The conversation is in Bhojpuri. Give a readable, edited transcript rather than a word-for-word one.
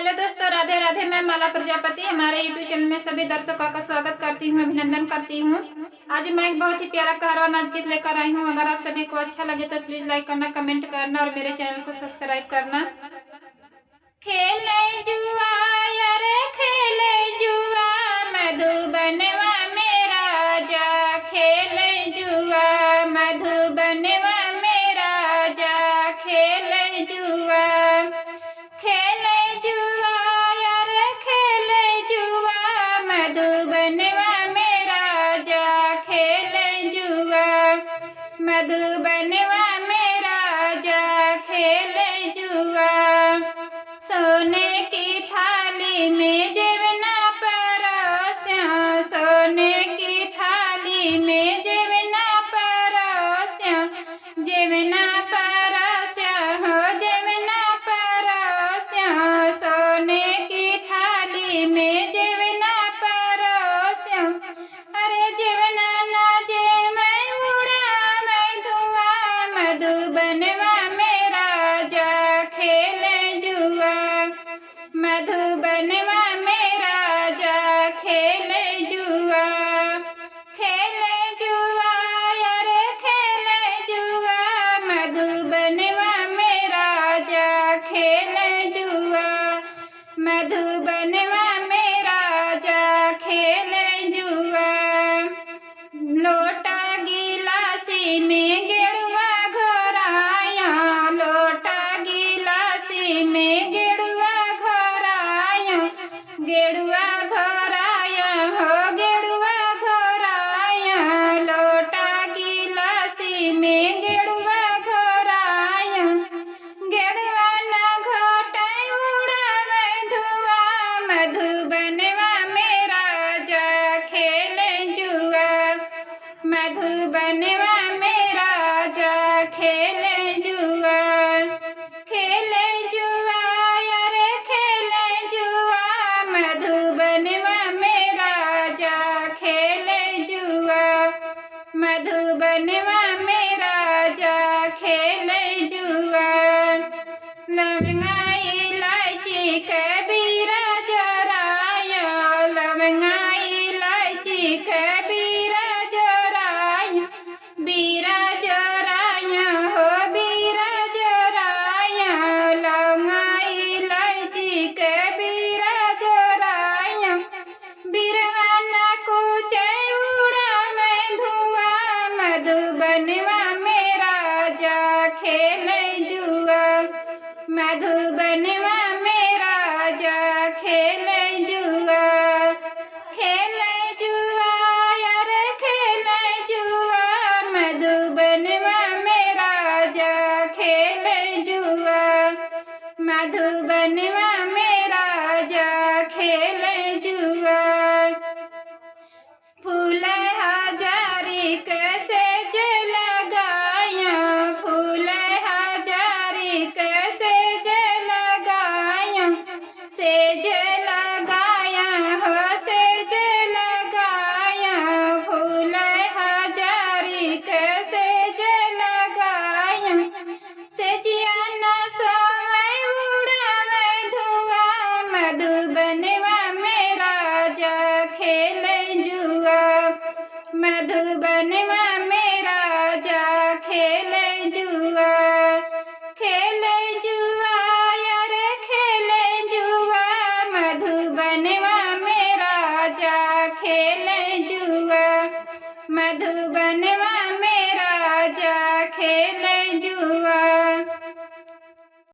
हेलो दोस्तों, राधे राधे। मैं माला प्रजापति हमारे यूट्यूब चैनल में सभी दर्शकों का स्वागत करती हूँ, अभिनंदन करती हूँ। आज मैं एक बहुत ही प्यारा कहरवा नाच गीत लेकर आई हूँ। अगर आप सभी को अच्छा लगे तो प्लीज लाइक करना, कमेंट करना और मेरे चैनल को सब्सक्राइब करना। खेले जुआ यारे खेले जुआ, मधुबनवा मेरा जा। खेले जुआ मधुबनवा मेरा जा। खेले जुआ खेले जुआ यारे खेले जुआ, मधुबनवा मेरा जा। खेले जुआ मधुबनवा मेरा जा। खेले जुआ सोने की थाली में जेवना परोस्या, सोने की थाली में जेवना परोस्या, जेवना परोस्या हो जेवना परोस्या। सोने की थाली में जेवना परोस्या, अरे जेवना ना जे मैं उड़ा मैं धुआ, मधुबनवा मेरा जा। खेले जुआ मधुबनवा मेरा जा। खेले जुआ खेले जुआ यारे खेले जुआ, मधुबनवा मेरा जा। खेले जुआ मधुबनवा मेरा जा। खेले जुआ लोटा गिलासी में गेरुआ घोराया, लोटा गिलासी में गेरुआ घोराया, गेरुआ घोराया हो गेरुआ घोराया। लोटा गिलासी में गेरुआ घोराया, गेरुआ न घोटे उड़ावे धुआ, मधुबनवा मेरा जा। खेले जुआ मधुबनवा मेरा जा। खेले जुआ खेले जुआ यारे खेले जुआ, मधुबनवा मेरा जा। खेले जुआ मधुबनवा मेरा जा। खेले जुआ लवंगा इलायची कबीरा जराया, लवंगा इलायची कबीरा जराया, बीरा जराया हो बीरा जराया। लवंगा इलायची कबीरा जराया, बीरवा न कुचे उड़ा मैं धुआ, मधुबनवा मेरा जा। खेले जुआ मधुबनवा मेरा जा। खेले जुआ खेले जुआ यारे खेले जुआ, मधुबनवा मेरा जा। खेले जुआ मधुबनवा मेरा जा। खेले जुआ फूल हजारी कैसे लगाया, फूल हजारी कैसे लगाया, सेज लगाया हो सेज लगाया। फूल हजारी कैसे लगाया, सेजिया न सोए उड़ावे धुआ, मधुबनवा मेरा जा। खेले जुआ मधुबनवा मेरा जा। खेले जुआ खेले जुआ यारे खेले जुआ, मधुबनवा मेरा जा। खेले जुआ मधुबनवा मेरा जा। खेले जुआ